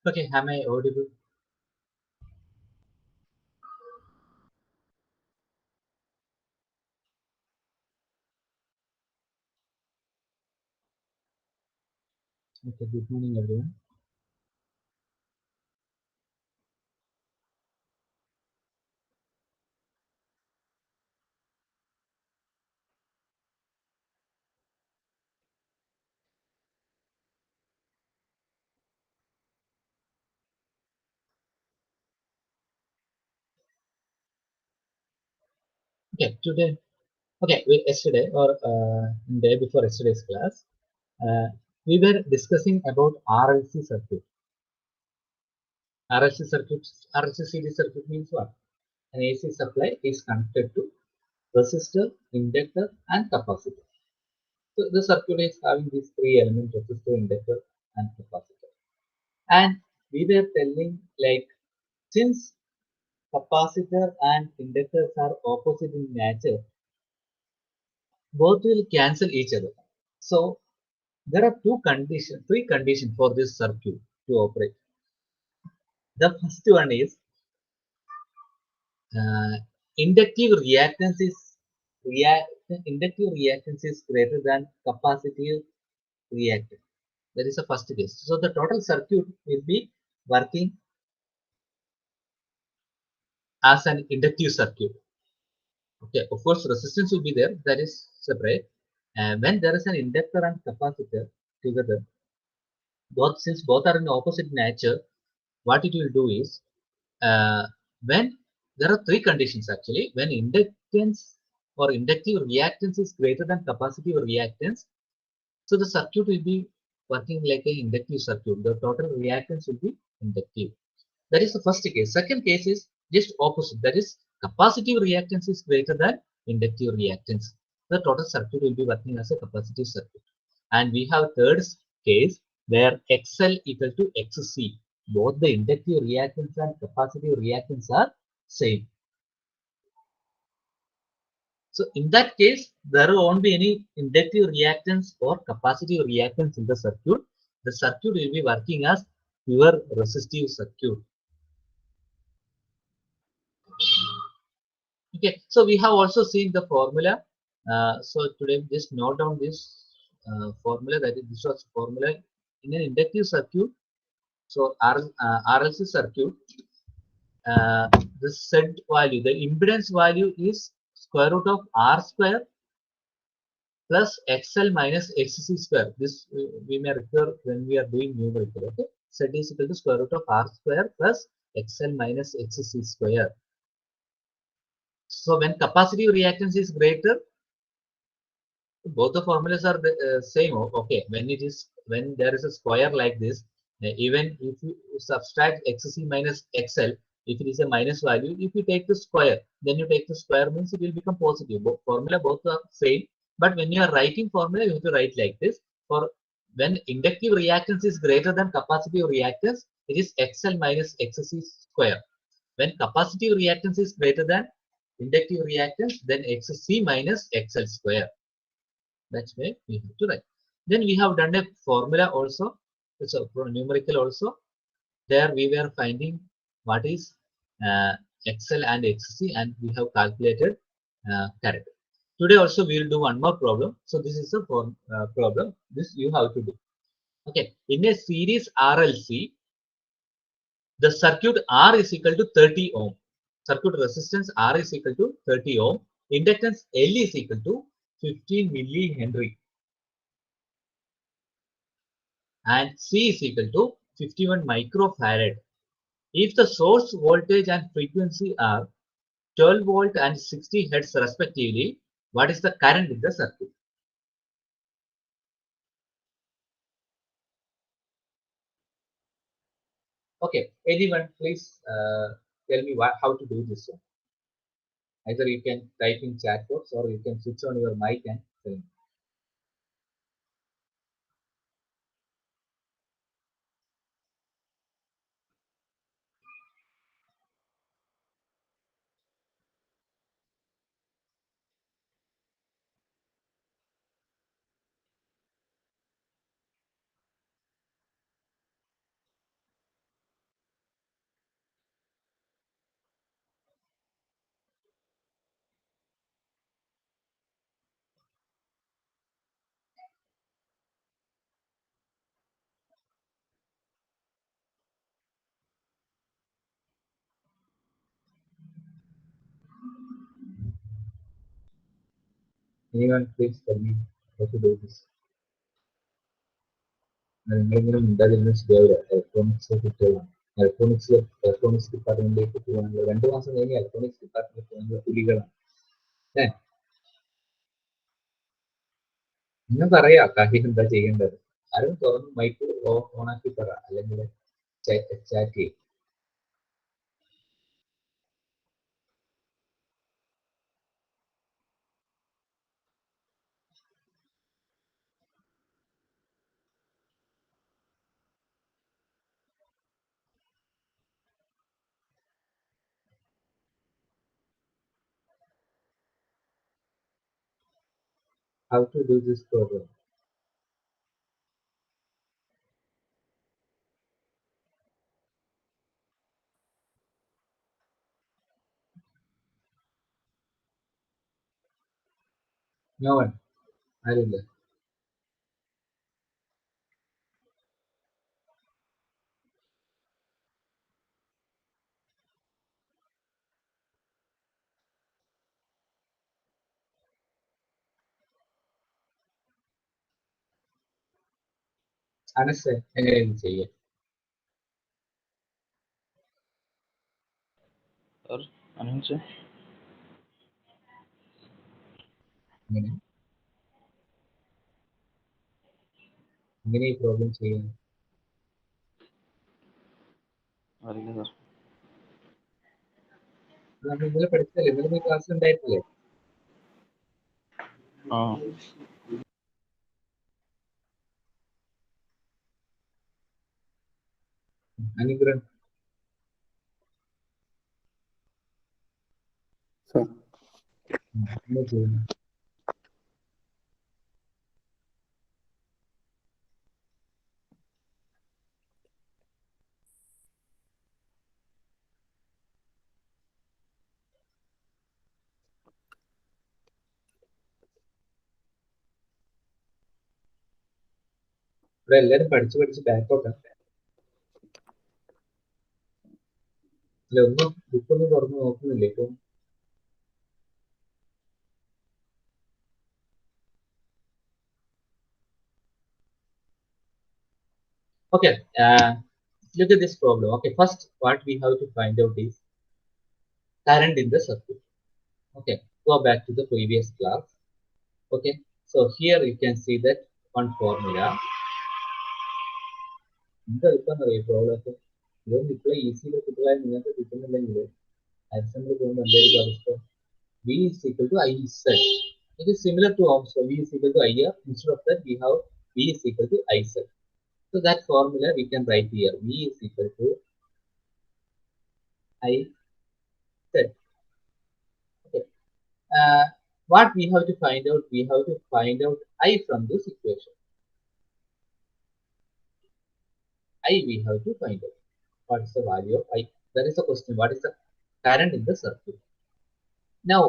Okay, am I audible? Okay, good morning everyone. Okay, today, yesterday or day before yesterday's class, uh, we were discussing about RLC circuit. RLC circuit, RLC series circuit means what? An AC supply is connected to resistor, inductor, and capacitor. So the circuit is having these three elements: resistor, inductor, and capacitor. And we were telling like since capacitor and inductors are opposite in nature, both will cancel each other. So there are three conditions for this circuit to operate. The first one is uh, inductive reactance is react inductive reactance is greater than capacitive reactance. That is the first case. So the total circuit will be working as an inductive circuit. Okay, of course resistance will be there. That is separate. And when there is an inductor and capacitor together, both since both are in opposite nature, what it will do is uh, when there are three conditions actually. When inductance or inductive reactance is greater than capacitive reactance, so the circuit will be working like an inductive circuit. The total reactance will be inductive. That is the first case. Second case is just opposite. That is capacitive reactance is greater than inductive reactance. The total circuit will be working as a capacitive circuit. And we have third case where XL equal to XC. Both the inductive reactance and capacitive reactance are same. So in that case, there won't be any inductive reactance or capacitive reactance in the circuit. The circuit will be working as pure resistive circuit. Okay, so we have also seen the formula. So today, just note down this formula. That is, this was formula in an inductive circuit. So RLC circuit, the Z value, the impedance value is square root of R square plus XL minus XC square. This we may refer when we are doing numerical. Okay, Z is equal to square root of R square plus XL minus XC square. So when capacitive reactance is greater, both the formulas are the same. Okay, when there is a square like this, even if you subtract xc minus xl, if it is a minus value, if you take the square, then you take the square means it will become positive. Formula both are same, but when you are writing formula, you have to write like this. For when inductive reactance is greater than capacitive reactance, it is xl minus xc square. When capacitive reactance is greater than inductive reactance, then xc minus xl square. That's where we have to write. Then we have done a formula also. It's a numerical also. There we were finding what is uh, XL and XC, and we have calculated current. Today also we will do one more problem. So this is a problem. This you have to do. Okay. In a series RLC, the circuit R is equal to 30 ohm. Circuit resistance R is equal to 30 ohm. Inductance L is equal to 15 millihenry. And C is equal to 51 microfarad. If the source voltage and frequency are 12 volt and 60 hertz respectively, what is the current in the circuit? Okay, anyone please tell me how to do this one. Either you can type in chat box or you can switch on your mic and tell me. Anyone please tell me how to do this? നിങ്ങളിങ്ങനെ മിണ്ടാതിരുന്ന ശരിയാവില്ല. Electronics കുട്ടികളാണ്. Electronics ഡിപ്പാർട്ട്മെന്റിലേക്ക് പോകാനുള്ള 2 മാസം കഴിഞ്ഞ് electronics ഡിപ്പാർട്ട്മെന്റിൽ പോകാനുള്ള പുലികളാണ്. ഏഹ് നിങ്ങൾ പറയാ കാര്യം എന്താ ചെയ്യേണ്ടത്. ആരും തുറന്ന് മൈക്ക് ഓണാക്കി പറ, അല്ലെങ്കിൽ ചാറ്റ് ചെയ്യും. How to do this program? No one. ആരുമില്ല. അനസ് എങ്ങനെയാണ് ചെയ്യാം? और अनंत से ഇങ്ങനെ ഇങ്ങനെ ഈ പ്രോബ്ലം ചെയ്യാം. അറിയില്ല സർ. നമ്മൾ ഇന്നലെ പഠിച്ചല്ലേ, ഇന്നലെ ഈ ക്ലാസ് ഉണ്ടായിട്ടില്ലേ? ആ അനുഗ്രഹം സർ എന്താ ചെയ്യുന്നത്? ഇവിടെ എല്ലാരും പഠിച്ച് ബാക്കോട്ടാ. അല്ല, ഒന്നും ബുക്കൊന്നും തുറന്ന് നോക്കുന്നില്ല ഇപ്പൊ. Okay, look at this problem. Okay, first what we have to find out is current in the circuit. Okay, go back to the previous class. Okay, so here you can see that one formula. എന്താ കിട്ടാന്നറിയോ problem ഒക്കെ? ഇതൊന്നും ഇപ്പോഴേ ഈസിയിൽ കുട്ടികളായി നിങ്ങൾക്ക് കിട്ടുന്നില്ലെങ്കിൽ assembly പോകുമ്പോൾ എന്തായിരിക്കും അവസ്ഥ? V is equal to I Z. It is similar to Ohm's law. V is equal to IR. Instead of that, we have V is equal to I Z. So that formula we can write here. V is equal to I Z. Okay. What we have to find out? We have to find out I from this equation. I we have to find out. What is the value of I? That is the question. What is the current in the circuit? Now,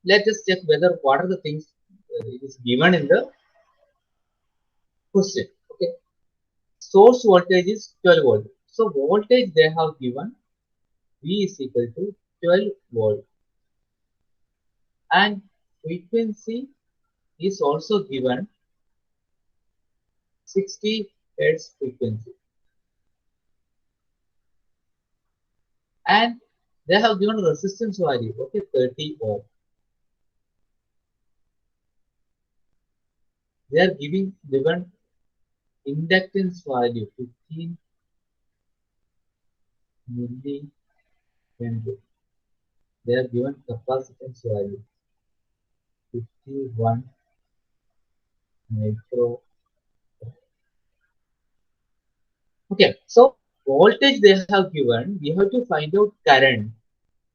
let us check whether what are the things it is given in the question. Okay. Source voltage is 12 volt. So voltage they have given V is equal to 12 volt, and frequency is also given 60 hertz frequency, and they have given resistance value, okay, 30 ohm. They are given inductance value 15 millihenry. They are given capacitance value 51 micro. Okay, so voltage they have given, we have to find out current,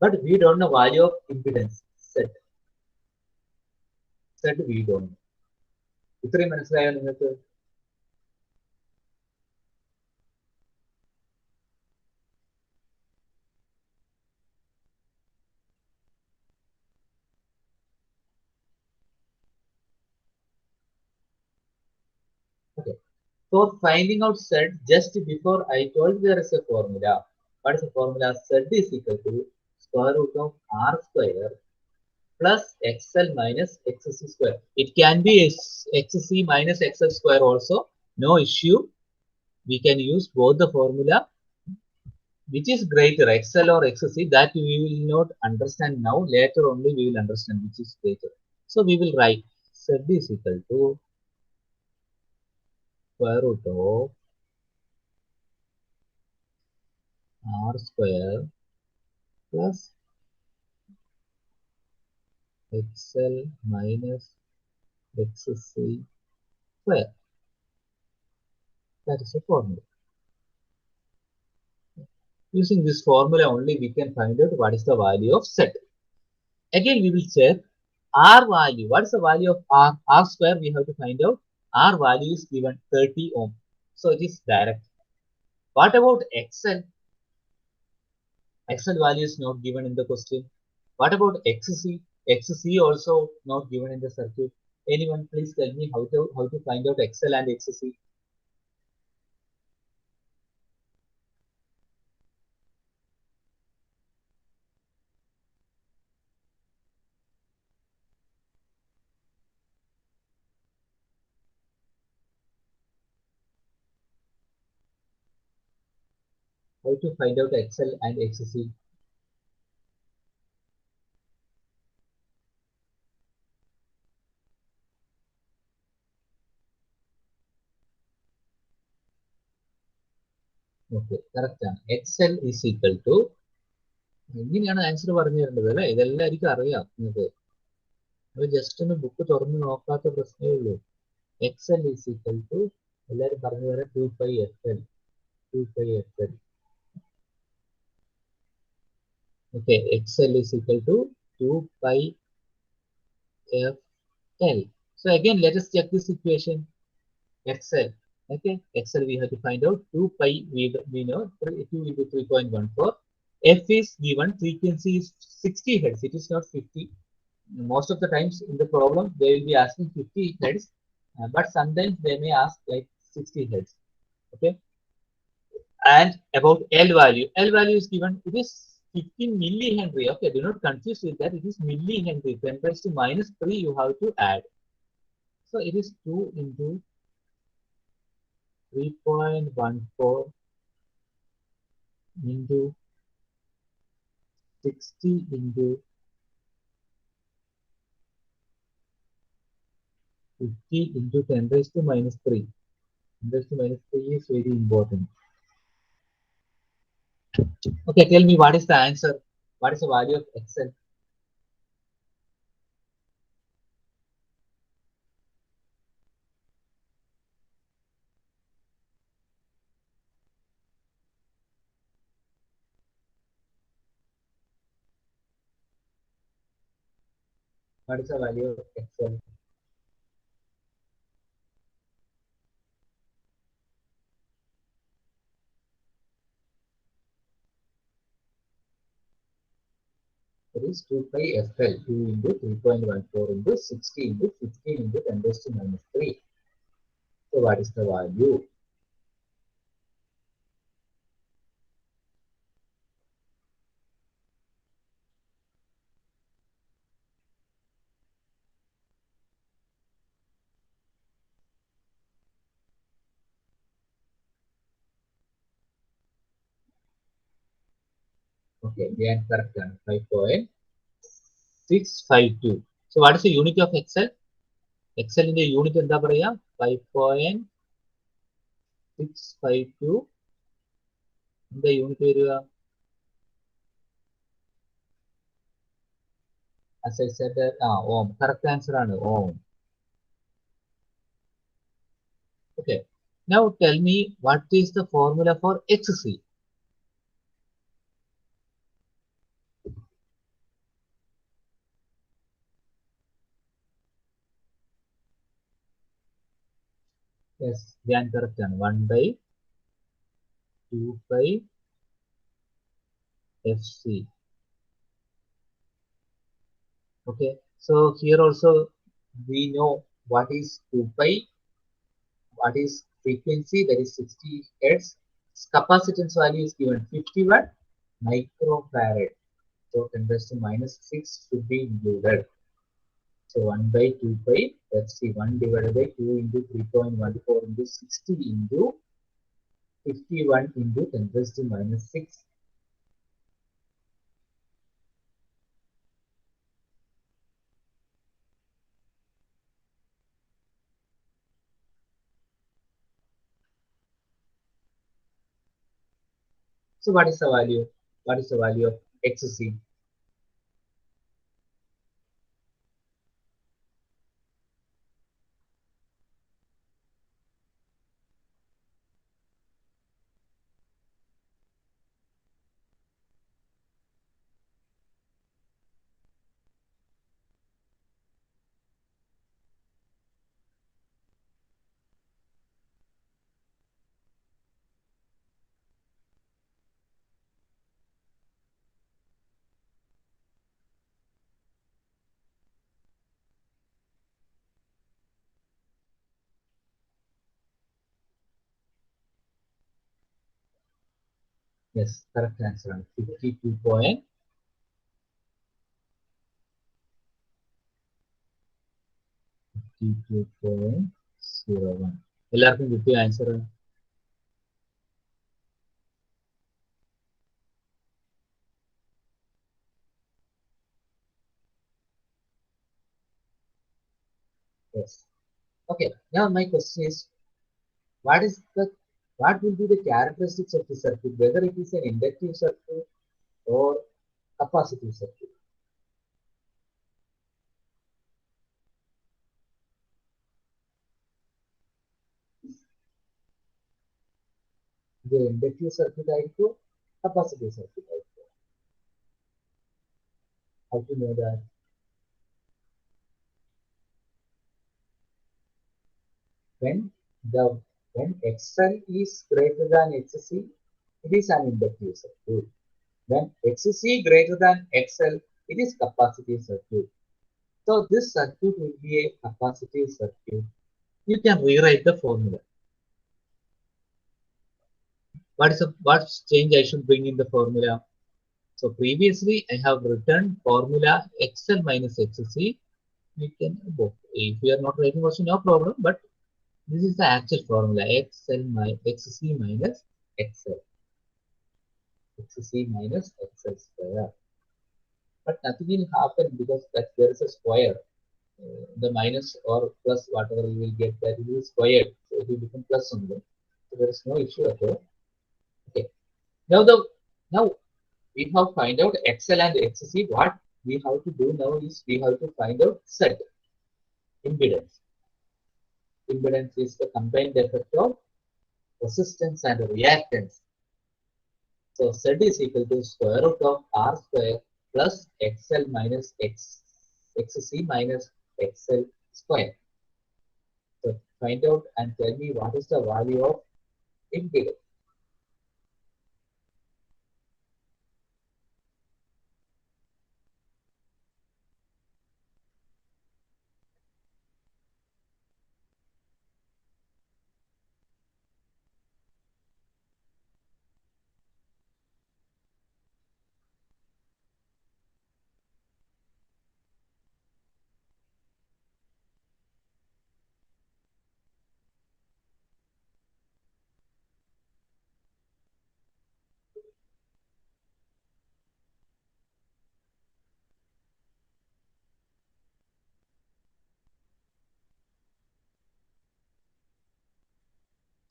but we don't know value of impedance Z. Z we don't know. ഇത്രയും മനസ്സിലായോ നിങ്ങൾക്ക്? Okay. For finding out Z, just before I told there is a formula. What is the formula? Z is equal to square root of R square plus XL minus XC square. It can be XC minus XL square also. No issue. We can use both the formula. Which is greater, XL or XC? That we will not understand now. Later only we will understand which is greater. So we will write Z is equal to square root of R square plus XL minus XC square. That is a formula. Using this formula only we can find out what is the value of Z. Again we will check R value. What is the value of R? R square we have to find out. R value is given 30 ohm. So it is direct. What about XL? XL value is not given in the question. What about XC? XC also not given in the circuit. Anyone please tell me how to find out XL and XC? How to find out XL and XC? Okay, correct. XL is equal to ഇങ്ങനെയാണ് answer പറഞ്ഞു തരേണ്ടത് അല്ലേ? ഇതെല്ലാം എനിക്ക് അറിയാം നിങ്ങൾക്ക്. അത് just ഒന്ന് ബുക്ക് തുറന്ന് നോക്കാത്ത പ്രശ്നമേ ഉള്ളൂ. XL is equal to എല്ലാവരും പറഞ്ഞു തരാം 2 pi FL. 2 pi FL. Okay, XL is equal to 2 pi FL. So again, let us check this equation. XL. Okay, XL we have to find out 2 pi we know 2 into 3.14. F is given, frequency is 60 hertz. It is not 50. Most of the times in the problem they will be asking 50 hertz, but sometimes they may ask like 60 hertz. Okay, and about L value. L value is given. It is 15 millihenry. Okay, do not confuse with that. It is millihenry. 10 raised to minus 3 you have to add. So it is 2 into 3.14 into 60 into 50 into 10 raised to minus 3. 10 raised to minus 3 is very important. Okay, tell me what is the answer? What is the value of XL? What is the value of XL? That is 2 pi FL, 2 into 3.14 into 60 into 15 into 10 raised to minus 3. So what is the value? Okay, the answer is 5.652. So what is the unit of XL? XL in the unit എന്താ പറയാ? 5.652 എന്താ unit വരിക? As I said that ohm. Correct answer ആണ് ohm. Okay. Now tell me what is the formula for XC? Yes, the answer is 1 by 2 pi FC. Okay, so here also we know what is 2 pi, what is frequency, that is 60 hertz. Capacitance value is given 50 watt microfarad. So 10 raised to minus 6 should be included. So 1 by 2 pi, let's see, 1 divided by 2 into 3.14 into 60 into 51 into 10 raised to minus 6. So what is the value? What is the value of XC? Yes, correct answer. 52.01. എല്ലാവർക്കും കിട്ടിയ answer? Yes. Okay. Now my question is, what is the what will be the characteristics of the circuit, whether it is an inductive circuit or capacitive circuit? The inductive circuit ആയിരിക്കും, capacitive circuit ആയിരിക്കും. How to know that? When the when XL is greater than XC, it is an inductive circuit. When XC greater than XL, it is capacitive circuit. So this circuit will be a capacitive circuit. You can rewrite the formula. What change I should bring in the formula? So previously I have written formula XL minus XC. You can both. If you are not writing also no problem, but this is the actual formula XL minus XC minus XL. XC minus XL square. But nothing will happen because that there is a square. The minus or plus whatever you will get, that will be squared. So it will become plus only. So there is no issue at all. Okay. Now we have find out XL and XC. What we have to do now is we have to find out Z, impedance. Impedance is the combined effect of resistance and reactance. So Z is equal to square root of R square plus XL minus XC minus XL square. So find out and tell me what is the value of impedance.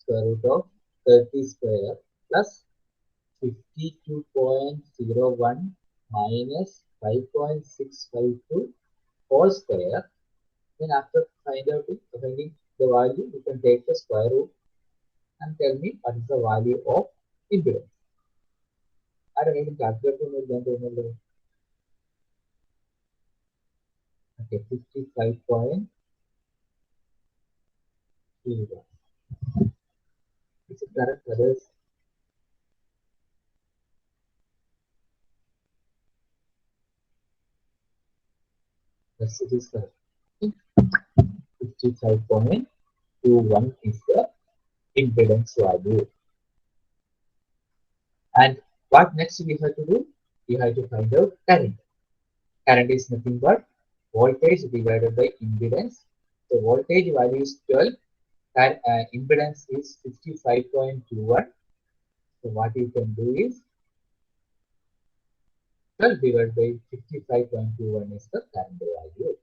Square root of 30 square plus 52.01 minus 5.652 whole square. Then after finding the value, you can take the square root and tell me what is the value of impedance. I don't even calculate it. Okay, 55.21. Is it correct? Others? Yes, it is correct. 55.21 is the impedance value. And what next we have to do? you have to find out current. Current is nothing but voltage divided by impedance. So voltage value is 12 and impedance is 55.21. So what you can do is 12 divided by 55.21 is the current value.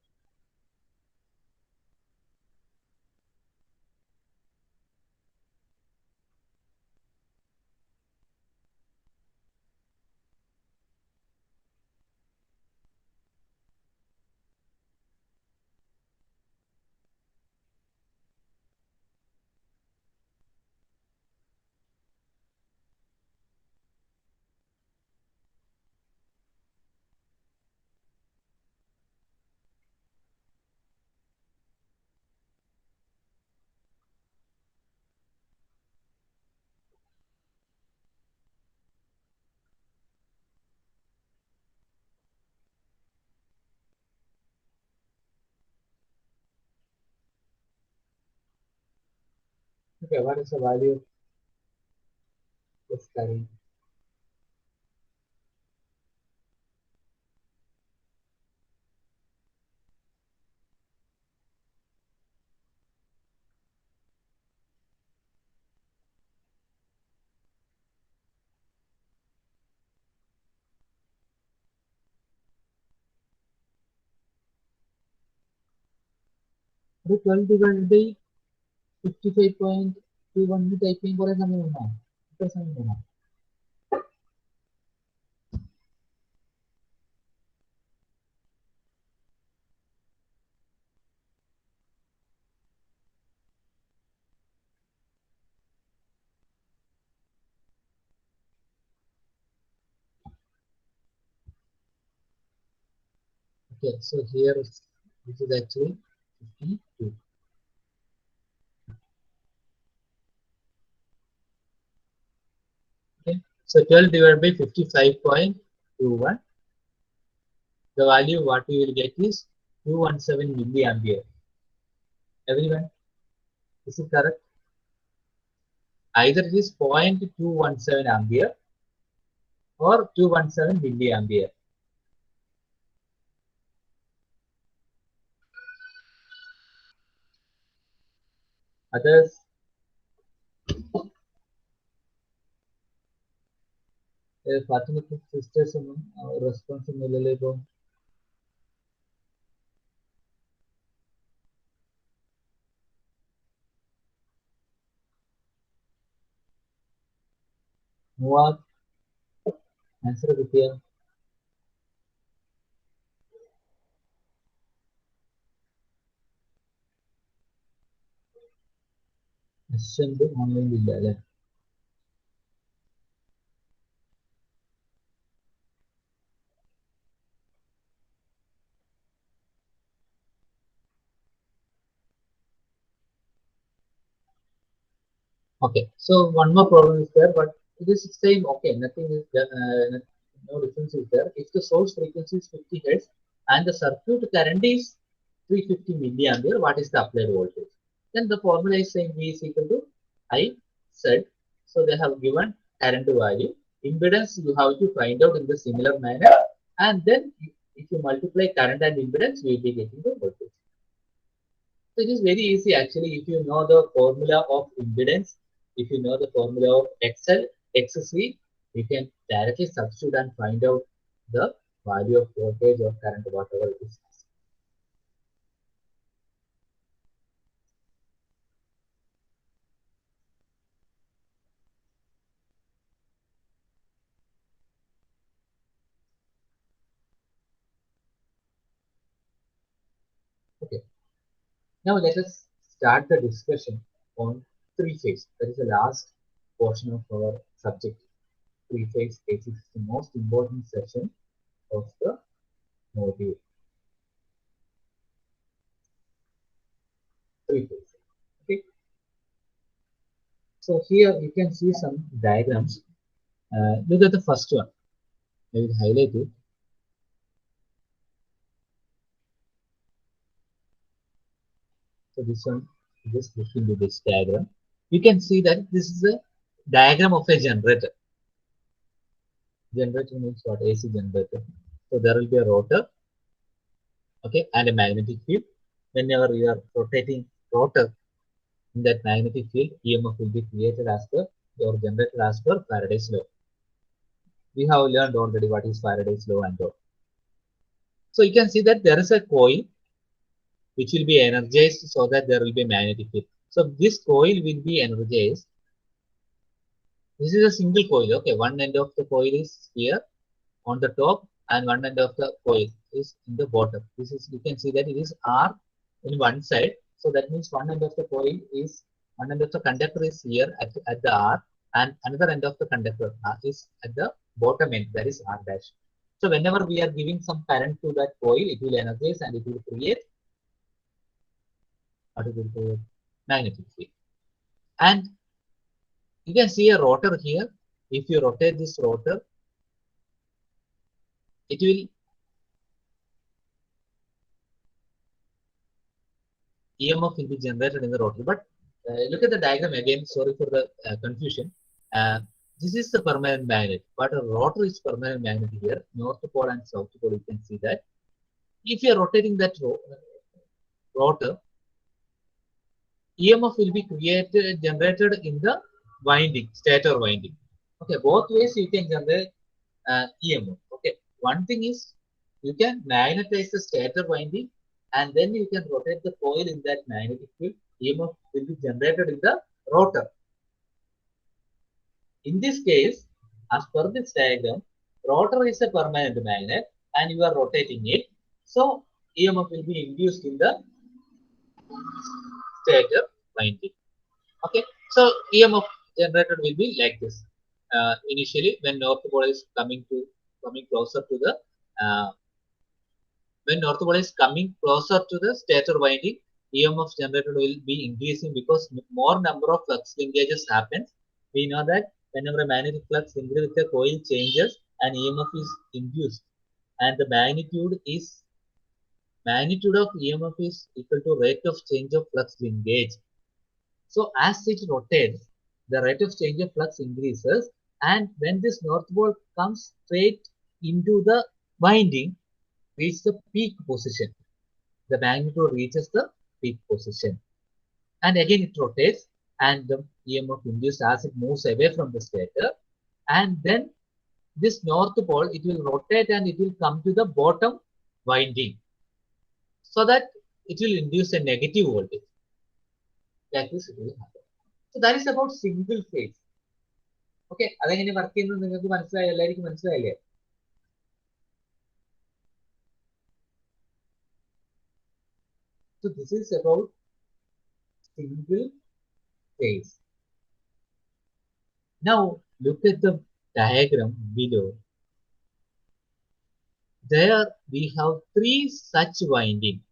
Okay, what is the value of this current? The 12 divided by 55.21 typing for a Okay, so here this is actually 52. Okay, so 12 divided by 55.21. The value what we will get is 217 milliampere. Everyone, is it correct? Either it is 0.217 ampere or 217 milliampere. Others, Fatima sisters response in Muad, answer with here. Online ഇല്ല. Okay, so one more problem is there, but it is same. Okay, nothing is there, no difference is there. If the source frequency is 50 hertz and the circuit current is 350 milliampere, what is the applied voltage? Then the formula is saying V is equal to I Z. So they have given current value. Impedance you have to find out in the similar manner, and then if you multiply current and impedance, you will be getting the voltage. So it is very easy actually if you know the formula of impedance, if you know the formula of XL, XC, you can directly substitute and find out the value of voltage or current, whatever it is. Okay. Now let us start the discussion on three phase. That is the last portion of our subject. Three phase AC is the most important section of the module. Three phase. Okay. So here you can see some diagrams. Look at the first one. I will highlight it. So this one, just look into this diagram. You can see that this is a diagram of a generator. Generator means what? AC generator. So there will be a rotor, okay, and a magnetic field. Whenever you are rotating rotor in that magnetic field, EMF will be created as per your generator as per Faraday's law. We have learned already what is Faraday's law and all. So you can see that there is a coil which will be energized so that there will be magnetic field. So this coil will be energized. This is a single coil. Okay, one end of the coil is here on the top and one end of the coil is in the bottom. This is, you can see that it is R in one side. So that means one end of the coil is, one end of the conductor is here at the R, and another end of the conductor is at the bottom end, that is R dash. So whenever we are giving some current to that coil, it will energize and it will create magnetic field. And you can see a rotor here. If you rotate this rotor, it will EMF will be generated in the rotor. But look at the diagram again. Sorry for the confusion. Uh, this is the permanent magnet, but a rotor is permanent magnet here. North pole and south pole. You can see that. If you are rotating that rotor, EMF will be generated in the winding, stator winding. Okay, both ways you can generate EMF. Okay, one thing is you can magnetize the stator winding and then you can rotate the coil in that magnetic field. EMF will be generated in the rotor. In this case, as per this diagram, rotor is a permanent magnet and you are rotating it. So EMF will be induced in the stator winding. Okay, so EMF generated will be like this. Initially, when north pole is coming closer to the when north pole is coming closer to the stator winding, EMF generated will be increasing because more number of flux linkages happens. We know that whenever a magnetic flux linked with a coil changes, an EMF is induced, and the magnitude of EMF is equal to rate of change of flux linkage. So as it rotates, the rate of change of flux increases, and when this north pole comes straight into the winding, reach the peak position. The magnitude reaches the peak position. And again it rotates, and the EMF induced as it moves away from the stator. And then this north pole, it will rotate and it will come to the bottom winding, so that it will induce a negative voltage. Like this it will happen. So that is about single phase. Okay, അതെങ്ങനെ work ചെയ്യുന്നത് നിങ്ങൾക്ക് മനസ്സിലായി, എല്ലാവർക്കും മനസ്സിലായില്ലേ? So this is about single phase. Now look at the diagram below. There we have three such windings.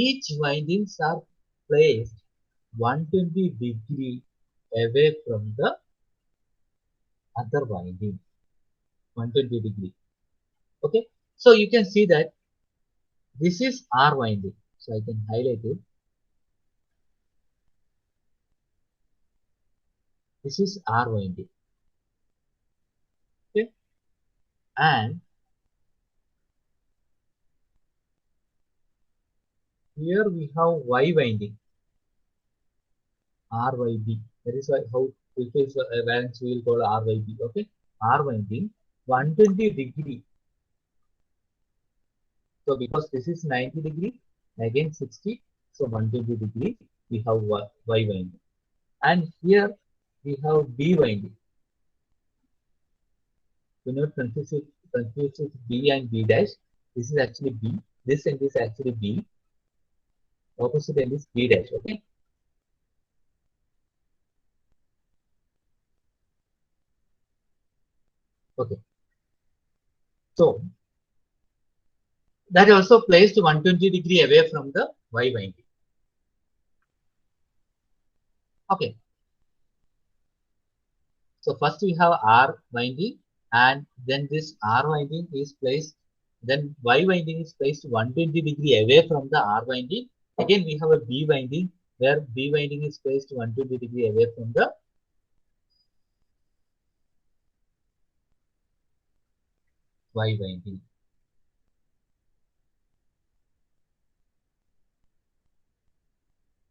Each windings are placed 120 degree away from the other winding. 120 degree. Okay, so you can see that this is R winding. So I can highlight it. This is R winding. Okay, and here we have Y winding, RYB. That is why how three-phase balance we will call RYB. Okay, R winding 120 degree. So because this is 90 degree, again 60, so 120 degree we have Y winding, and here we have B winding. Do not confuse with B and B dash. This is actually B. This end is actually B. Opposite end is B dash. Okay. Okay. So that also placed 120 degree away from the Y winding. Okay. So first we have R winding, and then this R winding is placed, then Y winding is placed 120 degree away from the R winding. Again we have a B winding where B winding is placed 120 degree away from the Y winding.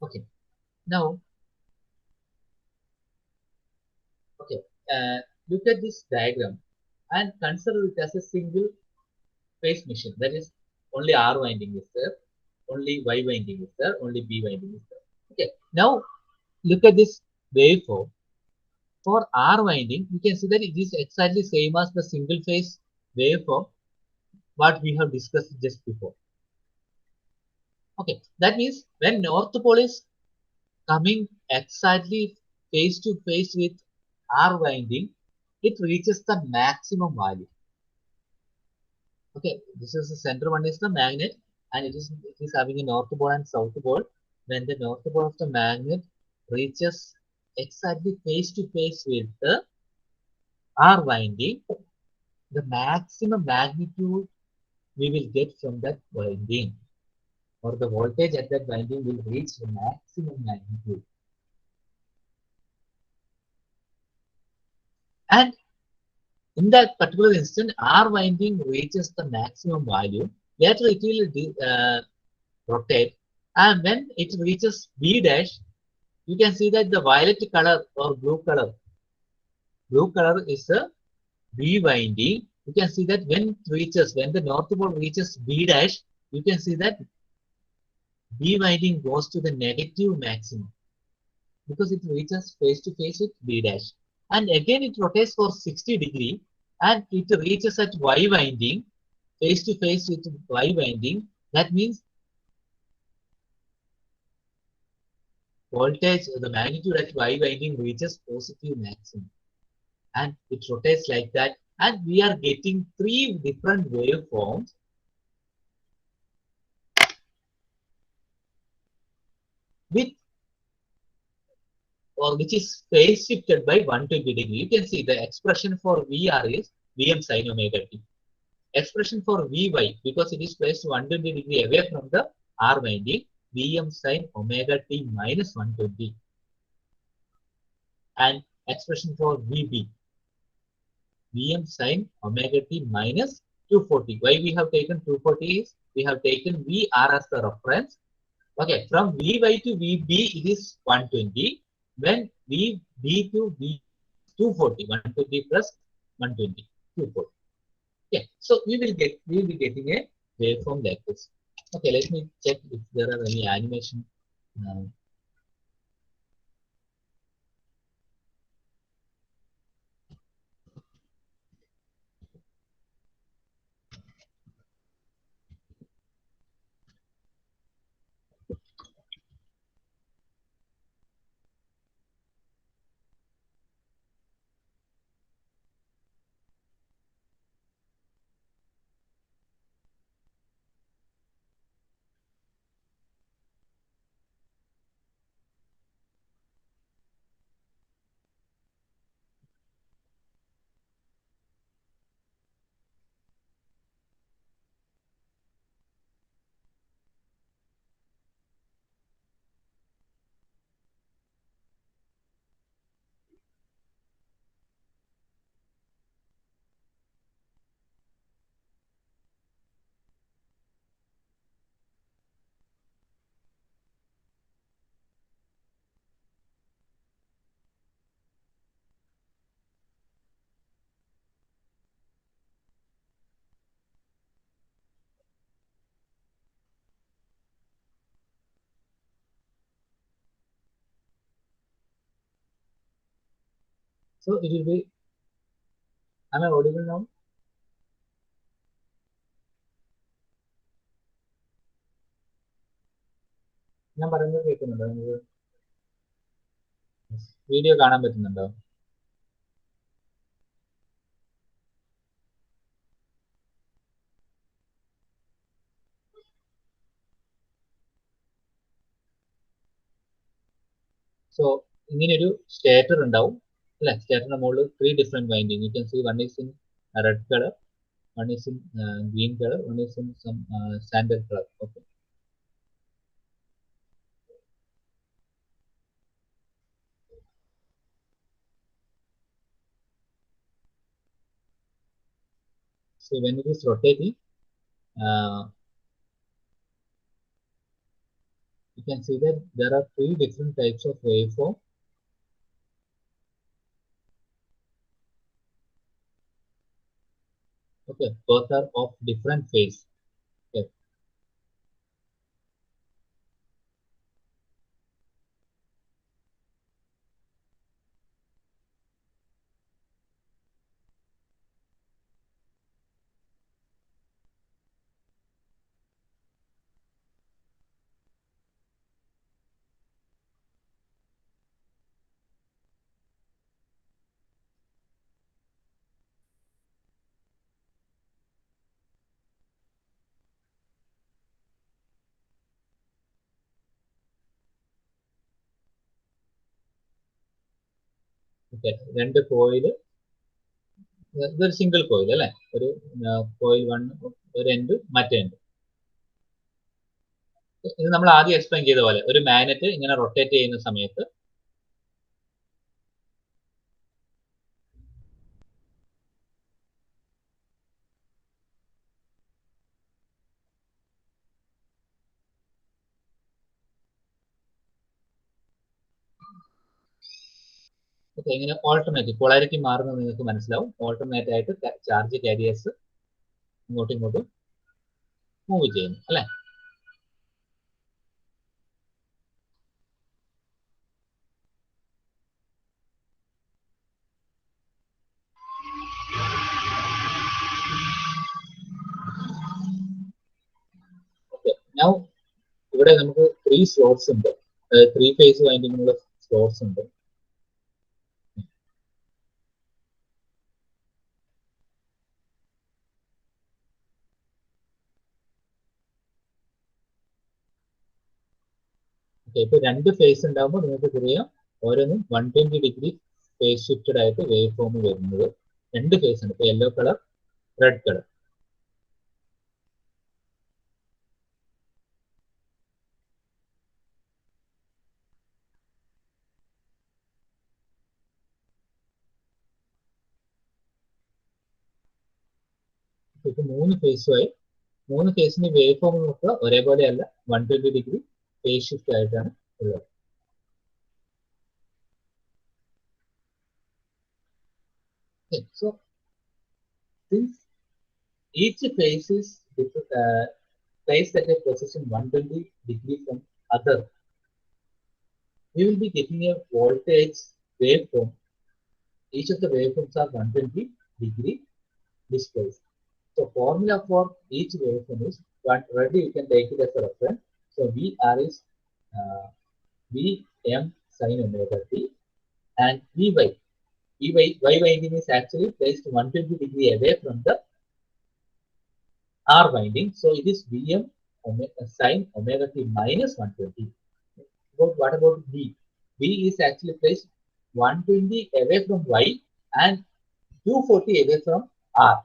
Okay. Now, okay, look at this diagram and consider it as a single phase machine. That is, only R winding is there, only Y winding is there, only B winding is there. Okay. Now, look at this waveform. For R winding, you can see that it is exactly same as the single phase waveform what we have discussed just before. Okay, that means when north pole is coming exactly face to face with R winding, it reaches the maximum value. Okay, this is the center one is the magnet, and it is having a north pole and south pole. When the north pole of the magnet reaches exactly face to face with the R winding, the maximum magnitude we will get from that winding, or the voltage at that winding will reach the maximum magnitude. And in that particular instant, R winding reaches the maximum value. Later it will rotate, and when it reaches B dash, you can see that the violet color or blue color is the B winding. You can see that when the north pole reaches B dash, you can see that B winding goes to the negative maximum because it reaches face to face with B dash. And again it rotates for 60 degree and it reaches at Y winding, face to face with Y winding. That means voltage, the magnitude at Y winding reaches positive maximum. And it rotates like that. And we are getting three different waveforms with or which is phase shifted by 120 degree. You can see the expression for VR is Vm sin omega t. Expression for Vy, because it is placed 120 degree away from the R winding, Vm sin omega t minus 120. And expression for Vb, Vm sin omega t minus 240. Why we have taken 240 is we have taken Vr as the reference. Okay, from Vy to Vb it is 120. When Vb to V 240, 120 plus 120, 240. Okay, so we will be getting a waveform like this. Okay, let me check if there are any animation. Uh, so it will be, am I audible now? ഞാൻ പറയുന്നത് കേൾക്കുന്നുണ്ടോ നിങ്ങൾക്ക്? Video കാണാൻ പറ്റുന്നുണ്ടോ? So ഇങ്ങനെ ഒരു stator ഉണ്ടാവും അല്ലെ? സ്റ്റേറ്ററിന്റെ മുകളിൽ three different winding. You can see one is in red colour, one is in green color, one is in some sandal color. Okay. So when it is rotating, you can see that there are three different types of waveform. Okay, both are of different phase. Okay. Okay, രണ്ട് coil, ഇതൊരു single coil അല്ലേ, ഒരു coil one ഒരു end മറ്റേ end. ഇത് നമ്മൾ ആദ്യം explain ചെയ്ത പോലെ ഒരു മാഗ്നറ്റ് ഇങ്ങനെ റൊട്ടേറ്റ് ചെയ്യുന്ന സമയത്ത് ഇങ്ങനെ ഓൾട്ടർനേറ്റ് പോളാരിറ്റി മാറുന്നത് നിങ്ങൾക്ക് മനസ്സിലാവും. ഓൾട്ടർനേറ്റ് ആയിട്ട് ചാർജ് കാരിയേഴ്സ് ഇങ്ങോട്ടും ഇങ്ങോട്ടും മൂവ് ചെയ്യുന്നു അല്ലെ. ഓക്കെ, നൗ ഇവിടെ നമുക്ക് 3 സ്ലോട്ട്സ് ഉണ്ട്, 3 ഫേസ് വൈൻഡിങ്ങിനുള്ള സ്ലോട്ട്സ് ഉണ്ട്. ഇപ്പൊ രണ്ട് ഫേസ് ഉണ്ടാകുമ്പോൾ നിങ്ങൾക്ക് അറിയാം ഓരോന്നും 120 ഡിഗ്രി ഫേസ് ഷിഫ്റ്റഡ് ആയിട്ട് വേവ് ഫോം വരുന്നത്. രണ്ട് ഫേസ് ഉണ്ട്, ഇപ്പൊ യെല്ലോ കളർ, റെഡ് കളർ. ഇപ്പൊ 3 ഫേസുമായി, 3 ഫേസിന് വേവ് ഫോം നോക്കുക ഒരേപോലെയല്ല, 120 ഡിഗ്രി ഫേസ് ഷിഫ്റ്റ് ആയിട്ടാണ് ഉള്ളത്. So since each phase is placed at a position 120 degree from other, we will be getting a voltage waveform. Each of the waveforms are 120 degree displaced. So formula for each waveform is, already you can take it as a reference. So VR is Vm sin omega t, and Vy. Y winding is actually placed 120 degree away from the R winding. So it is Vm sin omega t minus 120. But what about V? V is actually placed 120 away from Y and 240 away from R.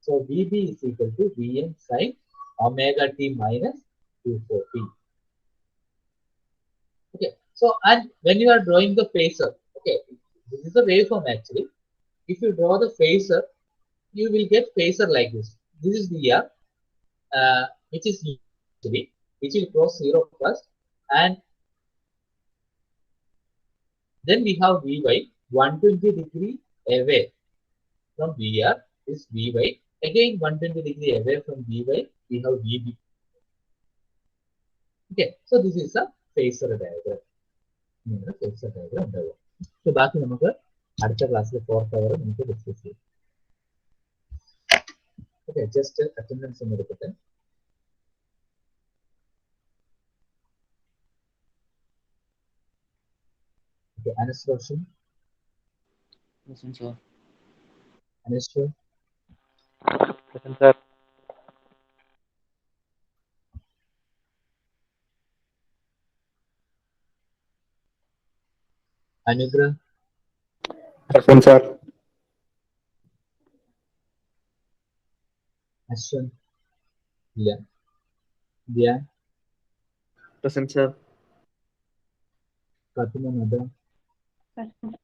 So Vb is equal to Vm sin omega t minus 240. Okay. So, and when you are drawing the phasor, okay, this is the waveform actually. If you draw the phasor, you will get phasor like this. This is VR, which is actually, which will cross 0 first, and then we have Vy 120 degree away from VR is Vy. Again 120 degree away from Vy, we have Vb. Okay, so this is a phasor diagram. Phasor diagram. So ബാക്കി നമുക്ക് അടുത്ത ക്ലാസ്സിൽ 4th hour നമുക്ക് discuss ചെയ്യാം. Okay, just attendance ഒന്ന് എടുക്കട്ടെ. Okay, Anas Roshan, Present, sir. Anas, Present, sir. Anugrah, Present, sir. Ashwan, ഇല്ല, Dhyan, Present, sir. Fathima, മദ, Present.